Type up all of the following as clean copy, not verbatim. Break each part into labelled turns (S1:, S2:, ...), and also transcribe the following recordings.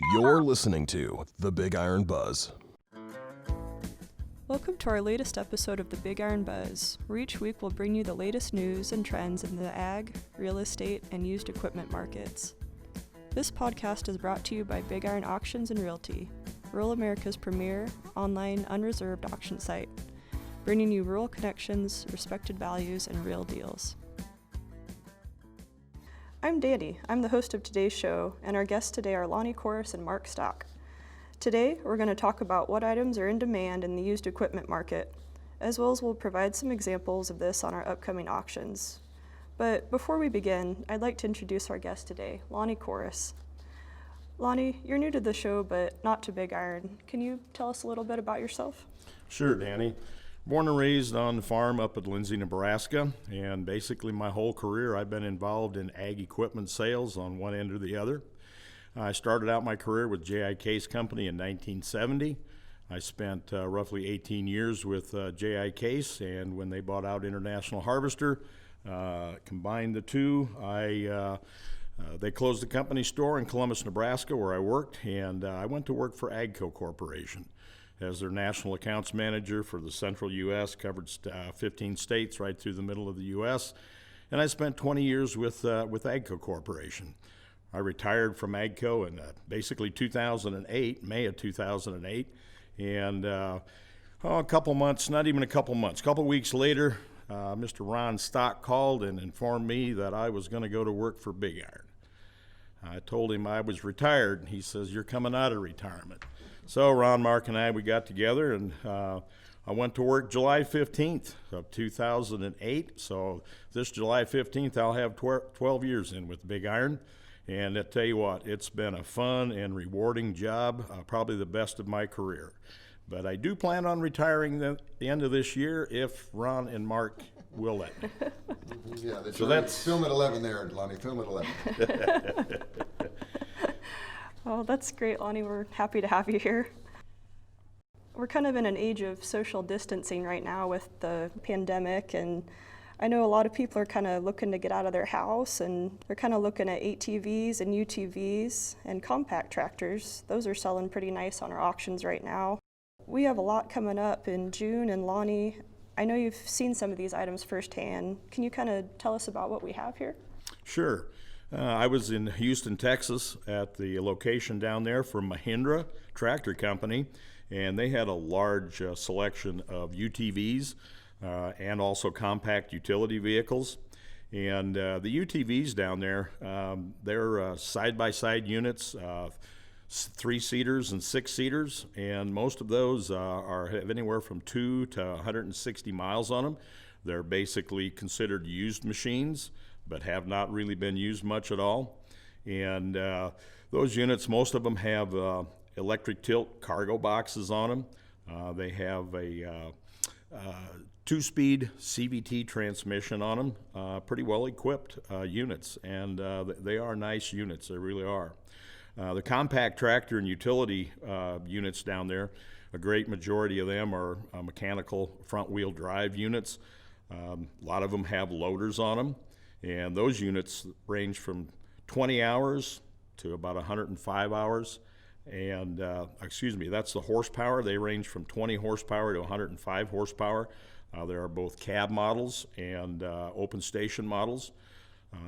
S1: You're listening to The Big Iron Buzz.
S2: Welcome to our latest episode of The Big Iron Buzz, where each week we'll bring you the latest news and trends in the ag, real estate, and used equipment markets. This podcast is brought to you by BigIron Auctions and Realty, rural America's premier online unreserved auction site, bringing you rural connections, respected values, and real deals. I'm Danny. I'm the host of today's show, and our guests today are Lonnie Corris and Mark Stock. Today, we're going to talk about what items are in demand in the used equipment market, as well as we'll provide some examples of this on our upcoming auctions. But before we begin, I'd like to introduce our guest today, Lonnie Corris. Lonnie, you're new to the show, but not to Big Iron. Can you tell us a little bit about yourself?
S3: Sure, Danny. Born and raised on the farm up at Lindsay, Nebraska, and basically my whole career I've been involved in ag equipment sales on one end or the other. I started out my career with J.I. Case Company in 1970. I spent roughly 18 years with J.I. Case, and when they bought out International Harvester, combined the two, they closed the company store in Columbus, Nebraska, where I worked, and I went to work for AGCO Corporation as their national accounts manager for the central U.S., covered 15 states right through the middle of the U.S., and I spent 20 years with AGCO Corporation. I retired from AGCO in basically 2008, May of 2008, and a couple months, not even a couple months, a couple weeks later, Mr. Ron Stock called and informed me that I was going to go to work for BigIron. I told him I was retired, and he says, "You're coming out of retirement." So Ron, Mark, and we got together, and I went to work July 15th of 2008. So this July 15th, I'll have 12 years in with BigIron. And I tell you what, it's been a fun and rewarding job, probably the best of my career. But I do plan on retiring at the end of this year if Ron and Mark will let me.
S4: Yeah,
S3: so that's
S4: film at 11 there, Lonnie. Film at 11.
S2: Well, that's great, Lonnie. We're happy to have you here. We're kind of in an age of social distancing right now with the pandemic, and I know a lot of people are kind of looking to get out of their house, and they're kind of looking at ATVs and UTVs and compact tractors. Those are selling pretty nice on our auctions right now. We have a lot coming up in June, and Lonnie, I know you've seen some of these items firsthand. Can you kind of tell us about what we have here?
S3: Sure. I was in Houston, Texas at the location down there for Mahindra Tractor Company, and they had a large selection of UTVs and also compact utility vehicles. And the UTVs down there, they're side-by-side units, 3-seaters and 6-seaters, and most of those have anywhere from 2 to 160 miles on them. They're basically considered used machines, but have not really been used much at all. And those units, most of them have electric tilt cargo boxes on them. They have a 2-speed CVT transmission on them, pretty well equipped units, and they are nice units, they really are. The compact tractor and utility units down there, a great majority of them are mechanical front wheel drive units. A lot of them have loaders on them, and those units range from 20 hours to about 105 hours. And that's the horsepower. They range from 20 horsepower to 105 horsepower. There are both cab models and open station models.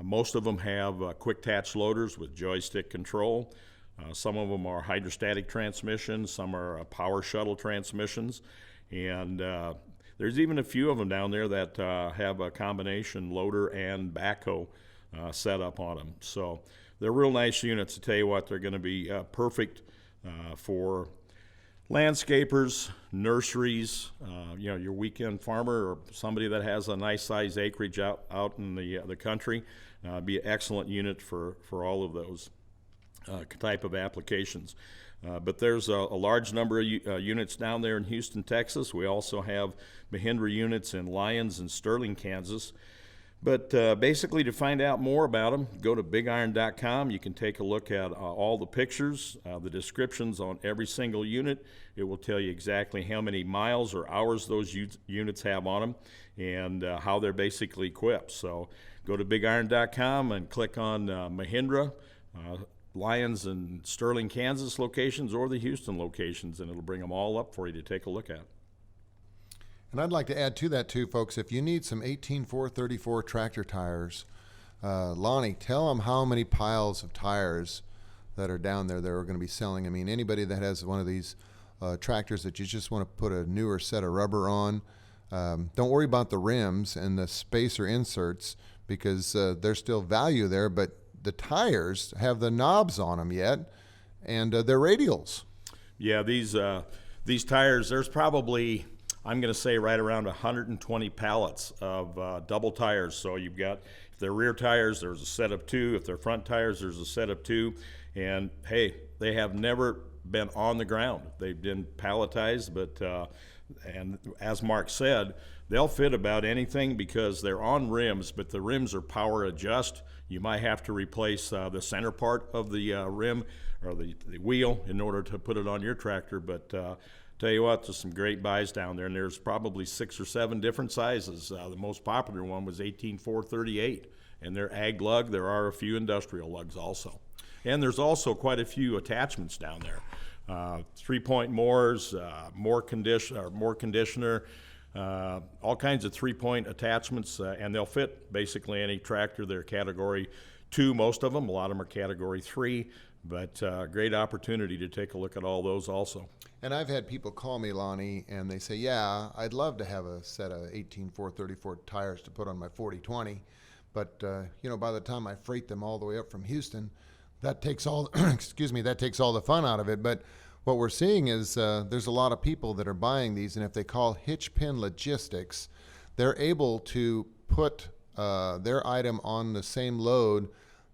S3: Most of them have quick attach loaders with joystick control. Some of them are hydrostatic transmissions, some are power shuttle transmissions, and there's even a few of them down there that have a combination loader and backhoe setup on them. So they're real nice units. To tell you what, they're going to be perfect for landscapers, nurseries, your weekend farmer or somebody that has a nice size acreage out in the country. Be an excellent unit for all of those type of applications. But there's a large number of units down there in Houston, Texas. We also have Mahindra units in Lyons and Sterling, Kansas. But basically, to find out more about them, go to BigIron.com. You can take a look at all the pictures, the descriptions on every single unit. It will tell you exactly how many miles or hours those units have on them and how they're basically equipped. So go to BigIron.com and click on Mahindra. Lyons and Sterling, Kansas locations or the Houston locations, and it'll bring them all up for you to take a look at.
S4: And I'd like to add to that too, folks, if you need some 18-434 tractor tires, Lonnie, tell them how many piles of tires that are down there that are going to be selling. I mean, anybody that has one of these tractors that you just want to put a newer set of rubber on, don't worry about the rims and the spacer inserts, because there's still value there, but the tires have the knobs on them yet, and they're radials.
S3: Yeah, these tires, there's probably, I'm going to say, right around 120 pallets of double tires. So you've got, if they're rear tires, there's a set of 2. If they're front tires, there's a set of 2. And hey, they have never been on the ground. They've been palletized, but and as Mark said, they'll fit about anything because they're on rims, but the rims are power adjust. You might have to replace the center part of the rim or the wheel in order to put it on your tractor, but tell you what, there's some great buys down there, and there's probably 6 or 7 different sizes. The most popular one was 18-438, and they're ag lug. There are a few industrial lugs also. And there's also quite a few attachments down there. 3-point mowers, more conditioner, all kinds of 3-point attachments, and they'll fit basically any tractor. They're category 2, most of them. A lot of them are category 3, but great opportunity to take a look at all those also.
S4: And I've had people call me, Lonnie, and they say, yeah, I'd love to have a set of 18-434 tires to put on my 40-20, but by the time I freight them all the way up from Houston, that takes all that takes all the fun out of it. But what we're seeing is there's a lot of people that are buying these, and if they call Hitchpin Logistics, they're able to put their item on the same load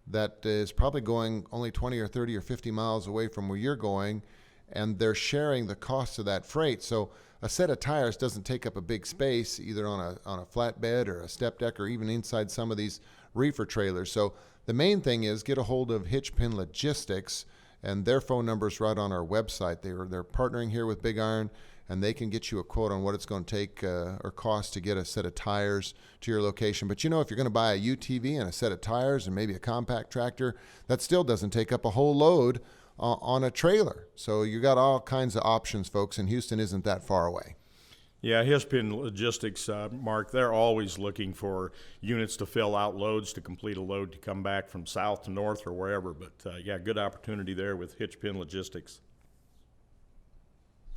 S4: that is probably going only 20 or 30 or 50 miles away from where you're going, and they're sharing the cost of that freight. So a set of tires doesn't take up a big space, either on a flatbed or a step deck or even inside some of these reefer trailers. So the main thing is get a hold of Hitchpin Logistics, and their phone number is right on our website. They're partnering here with BigIron, and they can get you a quote on what it's going to take or cost to get a set of tires to your location. But if you're going to buy a UTV and a set of tires and maybe a compact tractor, that still doesn't take up a whole load on a trailer. So you got all kinds of options, folks, and Houston isn't that far away.
S3: Yeah, Hitchpin Logistics, Mark, they're always looking for units to fill out loads, to complete a load, to come back from south to north or wherever. But yeah, good opportunity there with Hitchpin Logistics.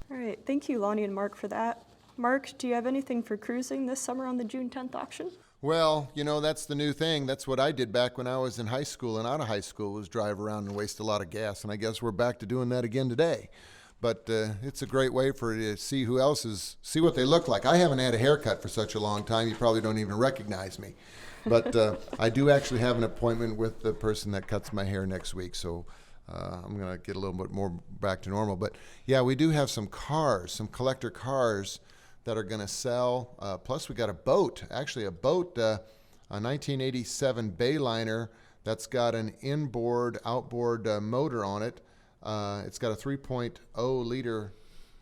S2: All right, thank you, Lonnie and Mark, for that. Mark, do you have anything for cruising this summer on the June 10th auction?
S4: Well, that's the new thing. That's what I did back when I was in high school and out of high school, was drive around and waste a lot of gas. And I guess we're back to doing that again today. But it's a great way for you to see who else see what they look like. I haven't had a haircut for such a long time, you probably don't even recognize me. But I do actually have an appointment with the person that cuts my hair next week, so I'm going to get a little bit more back to normal. But yeah, we do have some cars, some collector cars that are going to sell. Plus we got a boat, a 1987 Bayliner that's got an inboard, outboard motor on it. It's got a 3.0 liter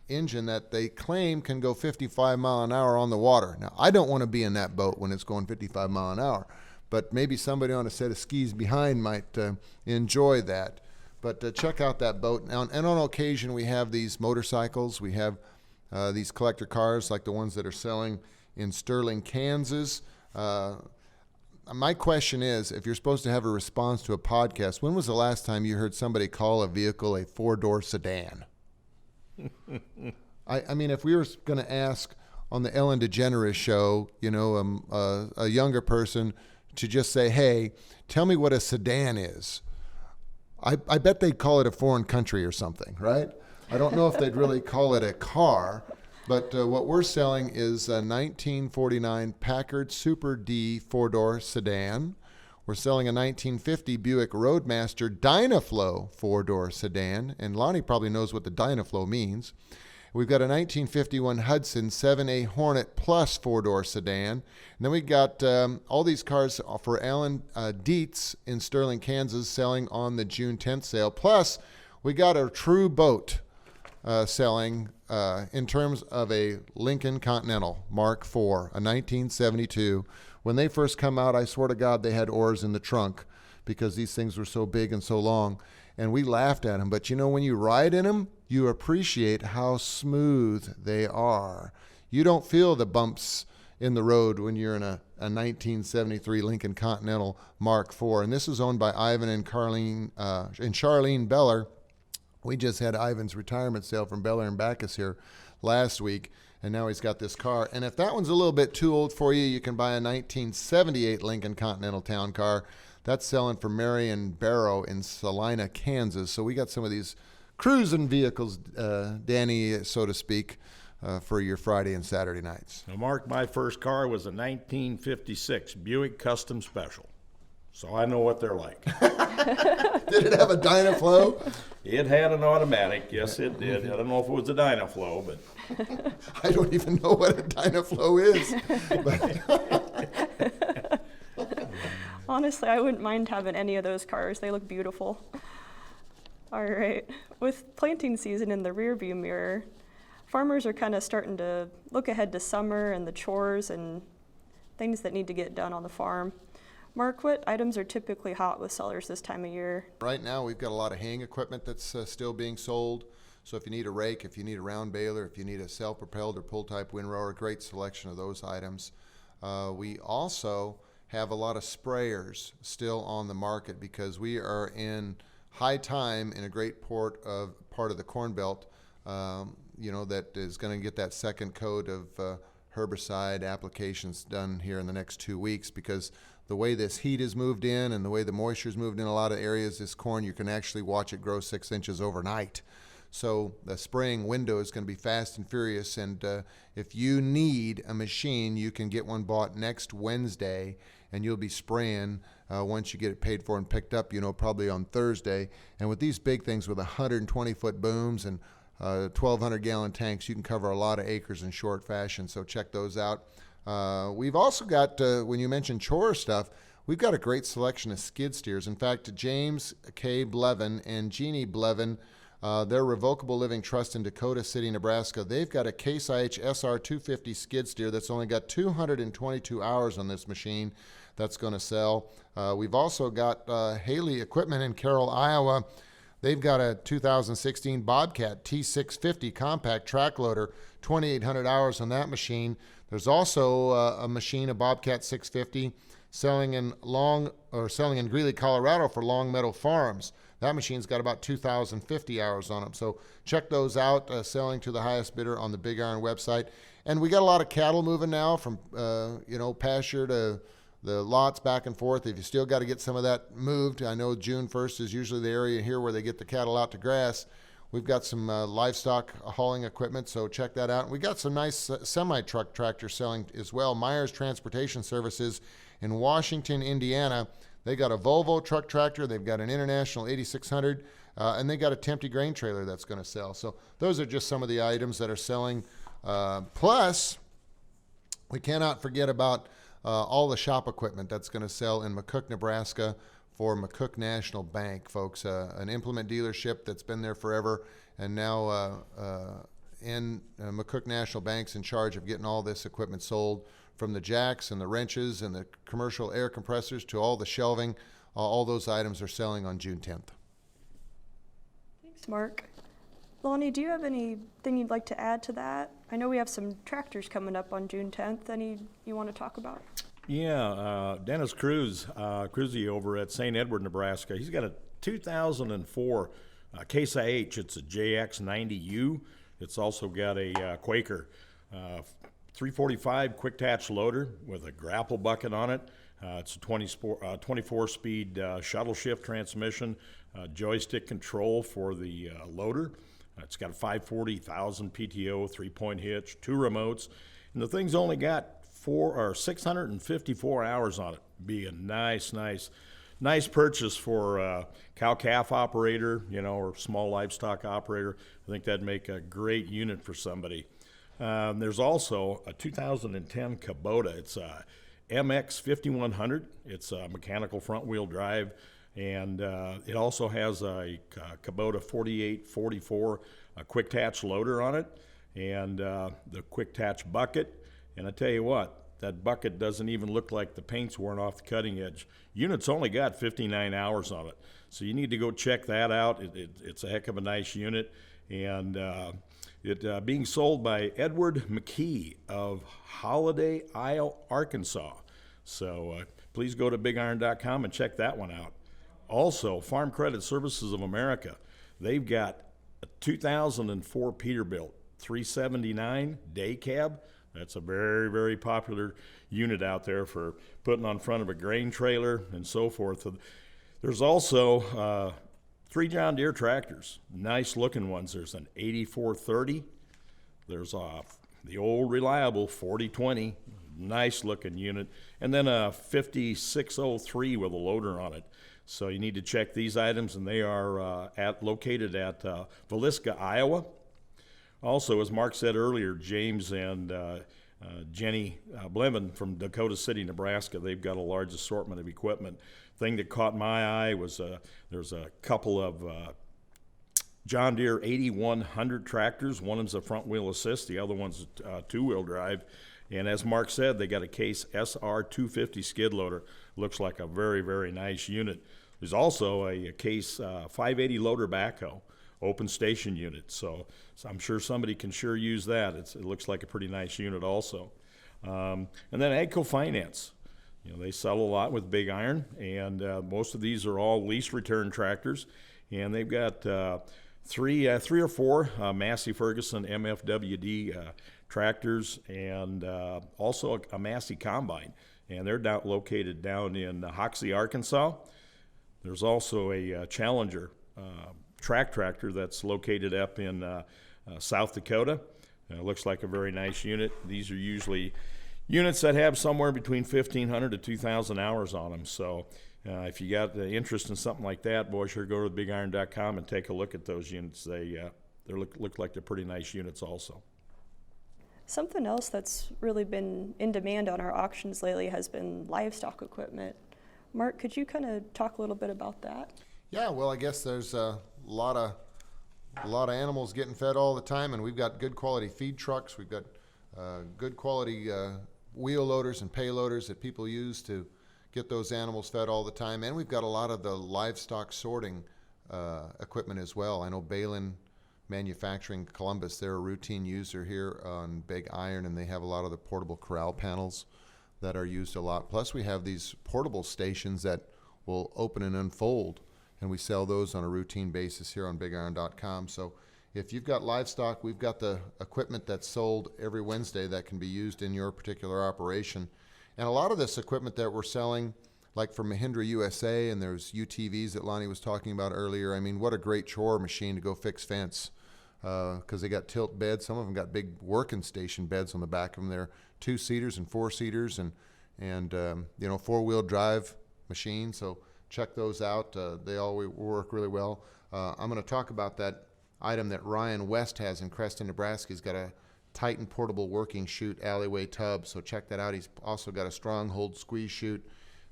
S4: engine that they claim can go 55 mile an hour on the water. Now, I don't want to be in that boat when it's going 55 mile an hour, but maybe somebody on a set of skis behind might enjoy that. But check out that boat. Now, and on occasion, we have these motorcycles. We have these collector cars like the ones that are selling in Sterling, Kansas. My question is, if you're supposed to have a response to a podcast, when was the last time you heard somebody call a vehicle a 4-door sedan? I mean, if we were going to ask on the Ellen DeGeneres show, a younger person to just say, hey, tell me what a sedan is, I bet they'd call it a foreign country or something, right? I don't know if they'd really call it a car. But what we're selling is a 1949 Packard Super D 4-door sedan. We're selling a 1950 Buick Roadmaster Dynaflow 4-door sedan. And Lonnie probably knows what the Dynaflow means. We've got a 1951 Hudson 7A Hornet Plus 4-door sedan. And then we got all these cars for Alan Dietz in Sterling, Kansas, selling on the June 10th sale. Plus, we got a true boat selling in terms of a Lincoln Continental Mark IV, a 1972. When they first come out, I swear to God, they had oars in the trunk because these things were so big and so long, and we laughed at them. But you know, when you ride in them, you appreciate how smooth they are. You don't feel the bumps in the road when you're in a 1973 Lincoln Continental Mark IV. And this is owned by Ivan and Charlene Beller. We just had Ivan's retirement sale from Beller and Backus here last week, and now he's got this car. And if that one's a little bit too old for you, you can buy a 1978 Lincoln Continental Town Car. That's selling for Marion Barrow in Salina, Kansas. So we got some of these cruising vehicles, Danny, so to speak, for your Friday and Saturday nights.
S3: Now, Mark, my first car was a 1956 Buick Custom Special, so I know what they're like.
S4: Did it have a Dynaflow?
S3: It had an automatic, yes it did. I don't know if it was a Dynaflow, but
S4: I don't even know what a Dynaflow is.
S2: Honestly, I wouldn't mind having any of those cars. They look beautiful. All right, with planting season in the rearview mirror, farmers are kind of starting to look ahead to summer and the chores and things that need to get done on the farm. Mark, what items are typically hot with sellers this time of year?
S4: Right now, we've got a lot of haying equipment that's still being sold. So if you need a rake, if you need a round baler, if you need a self-propelled or pull-type windrower, great selection of those items. We also have a lot of sprayers still on the market because we are in high time in a great part of the Corn Belt, that is going to get that second coat of herbicide applications done here in the next 2 weeks, because the way this heat has moved in and the way the moisture's moved in a lot of areas, this corn, you can actually watch it grow 6 inches overnight. So the spraying window is going to be fast and furious, and if you need a machine, you can get one bought next Wednesday, and you'll be spraying once you get it paid for and picked up, probably on Thursday. And with these big things with 120-foot booms and 1,200-gallon tanks, you can cover a lot of acres in short fashion, so check those out. We've also got, when you mentioned chore stuff, we've got a great selection of skid steers. In fact, James K. Blevin and Jeannie Blevin, their Revocable Living Trust in Dakota City, Nebraska, they've got a Case IH SR 250 skid steer that's only got 222 hours on this machine that's going to sell. We've also got Haley Equipment in Carroll, Iowa. They've got a 2016 Bobcat T650 compact track loader, 2,800 hours on that machine. There's also a machine, a Bobcat 650, selling in Greeley, Colorado for Long Meadow Farms. That machine's got about 2,050 hours on it. So check those out, selling to the highest bidder on the BigIron website. And we got a lot of cattle moving now from, pasture to the lots back and forth. If you still got to get some of that moved, I know June 1st is usually the area here where they get the cattle out to grass. We've got some livestock hauling equipment, so check that out. We got some nice semi-truck tractors selling as well. Myers Transportation Services in Washington, Indiana. They got a Volvo truck tractor. They've got an International 8600, and they got a Tempty grain trailer that's going to sell. So those are just some of the items that are selling. Plus, we cannot forget about all the shop equipment that's going to sell in McCook, Nebraska, for McCook National Bank, folks, an implement dealership that's been there forever, and now McCook National Bank's in charge of getting all this equipment sold, from the jacks and the wrenches and the commercial air compressors to all the shelving. All those items are selling on June 10th.
S2: Thanks, Mark. Lonnie, do you have anything you'd like to add to that? I know we have some tractors coming up on June 10th. Any you want to talk about?
S3: Yeah, Dennis Cruzy over at St. Edward, Nebraska. He's got a 2004 Case IH. It's a JX90U. It's also got a Quaker 345 quick attach loader with a grapple bucket on it. It's a 24-speed shuttle shift transmission, joystick control for the loader. It's got a 540,000 PTO, 3-point hitch, 2 remotes, and the thing's only got 654 hours on it. Be a nice purchase for a cow-calf operator, or small livestock operator. I think that'd make a great unit for somebody. There's also a 2010 Kubota. It's a MX 5100. It's a mechanical front-wheel drive, and it also has a Kubota 4844 quick attach loader on it, and the quick attach bucket. And I tell you what, that bucket doesn't even look like the paint's worn off the cutting edge. Unit's only got 59 hours on it, so you need to go check that out. It's a heck of a nice unit, and it being sold by Edward McKee of Holiday Isle, Arkansas. So please go to BigIron.com and check that one out. Also, Farm Credit Services of America, they've got a 2004 Peterbilt 379 day cab. That's a very, very popular unit out there for putting on front of a grain trailer and so forth. There's also 3 John Deere tractors, nice looking ones. There's an 8430. There's the old reliable 4020, nice looking unit, and then a 5603 with a loader on it. So you need to check these items, and they are located at Villisca, Iowa. Also, as Mark said earlier, James and Jenny Blevin from Dakota City, Nebraska, they've got a large assortment of equipment. Thing that caught my eye was there's a couple of John Deere 8100 tractors. One of them's a front wheel assist, the other one's two-wheel drive. And as Mark said, they got a Case SR 250 skid loader. Looks like a very, very nice unit. There's also a Case 580 loader backhoe, open station unit. So I'm sure somebody can sure use that. It looks like a pretty nice unit also. And then AGCO Finance. You know, they sell a lot with BigIron, and most of these are all lease return tractors. And they've got three or four Massey Ferguson MFWD tractors, and also a Massey combine, and they're located down in Hoxie, Arkansas. There's also a Challenger track tractor that's located up in South Dakota. It looks like a very nice unit. These are usually units that have somewhere between 1,500 to 2,000 hours on them. So if you got interest in something like that, boy, sure go to BigIron.com and take a look at those units. They look like they're pretty nice units also.
S2: Something else that's really been in demand on our auctions lately has been livestock equipment. Mark, could you kind of talk a little bit about that?
S4: Yeah, well, I guess there's a lot of animals getting fed all the time, and we've got good quality feed trucks. We've got good quality wheel loaders and payloaders that people use to get those animals fed all the time, and we've got a lot of the livestock sorting equipment as well. I know Balin Manufacturing Columbus, they're a routine user here on BigIron, and they have a lot of the portable corral panels that are used a lot. Plus we have these portable stations that will open and unfold, and we sell those on a routine basis here on BigIron.com. So if you've got livestock, we've got the equipment that's sold every Wednesday that can be used in your particular operation. And a lot of this equipment that we're selling, like from Mahindra USA, and there's UTVs that Lonnie was talking about earlier. I mean, what a great chore machine to go fix fence, because they got tilt beds. Some of them got big working station beds on the back of them. They're 2-seaters and 4-seaters, and you know, 4-wheel drive machines. So check those out. They all work really well. I'm going to talk about that item that Ryan West has in Creston, Nebraska. He's got a Titan portable working chute alleyway tub, so check that out. He's also got a stronghold squeeze chute,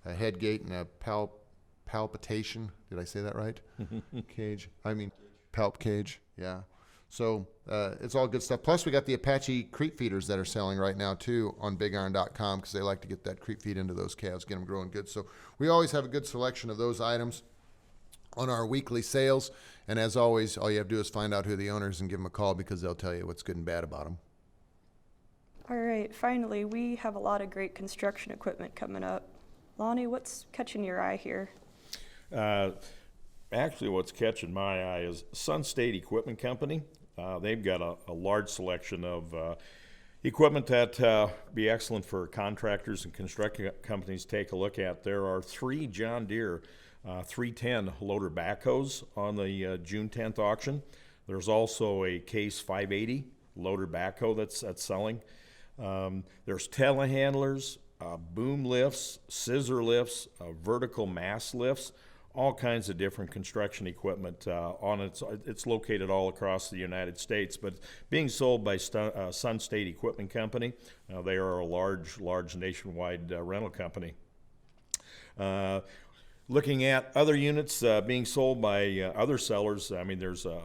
S4: a head gate, and a palpitation. Did I say that right? Cage. I mean palp cage. Yeah. So it's all good stuff. Plus we got the Apache creep feeders that are selling right now too on BigIron.com, because they like to get that creep feed into those calves, get them growing good. So we always have a good selection of those items on our weekly sales. And as always, all you have to do is find out who the owner is and give them a call, because they'll tell you what's good and bad about them.
S2: All right, finally, we have a lot of great construction equipment coming up. Lonnie, what's catching your eye here?
S3: Actually, what's catching my eye is Sun State Equipment Company. They've got a large selection of equipment that be excellent for contractors and construction companies to take a look at. There are 3 John Deere 310 loader backhoes on the June 10th auction. There's also a Case 580 loader backhoe that's selling. There's telehandlers, boom lifts, scissor lifts, vertical mass lifts, all kinds of different construction equipment it's located all across the United States, but being sold by Sun State Equipment Company. They are a large nationwide rental company. Looking at other units being sold by other sellers, I mean, there's a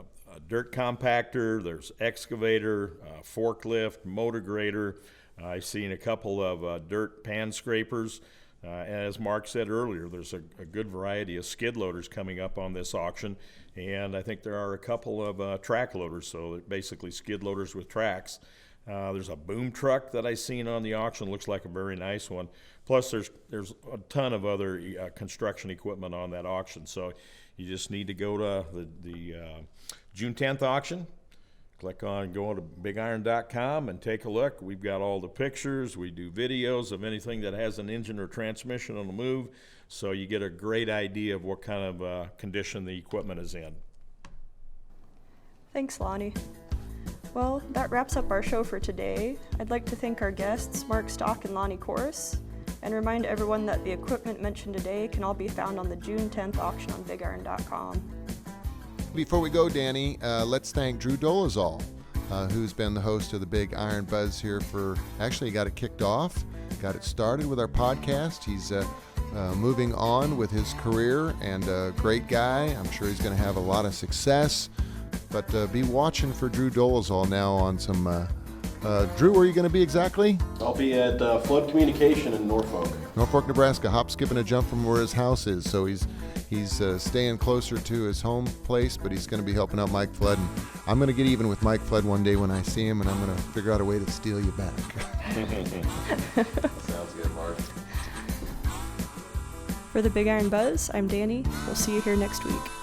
S3: dirt compactor, there's excavator, forklift, motor grader, I've seen a couple of dirt pan scrapers. As Mark said earlier, there's a good variety of skid loaders coming up on this auction, and I think there are a couple of track loaders, so basically skid loaders with tracks. There's a boom truck that I seen on the auction, looks like a very nice one. Plus there's a ton of other construction equipment on that auction, so you just need to go to the June 10th auction. Go to BigIron.com and take a look. We've got all the pictures. We do videos of anything that has an engine or transmission on the move, so you get a great idea of what kind of condition the equipment is in.
S2: Thanks, Lonnie. Well, that wraps up our show for today. I'd like to thank our guests, Mark Stock and Lonnie Corus, and remind everyone that the equipment mentioned today can all be found on the June 10th auction on BigIron.com.
S4: Before we go, Danny, let's thank Drew Dolezal, who's been the host of the Big Iron Buzz here actually got it kicked off, got it started with our podcast. He's moving on with his career, and a great guy. I'm sure he's going to have a lot of success. But be watching for Drew Dolezal now on some... Drew, where are you going to be exactly?
S5: I'll be at Flood Communication in Norfolk.
S4: Norfolk, Nebraska. Hop, skip, and a jump from where his house is. So he's staying closer to his home place, but he's going to be helping out Mike Flood. And I'm going to get even with Mike Flood one day when I see him, and I'm going to figure out a way to steal you back.
S5: Sounds good, Mark.
S2: For the Big Iron Buzz, I'm Danny. We'll see you here next week.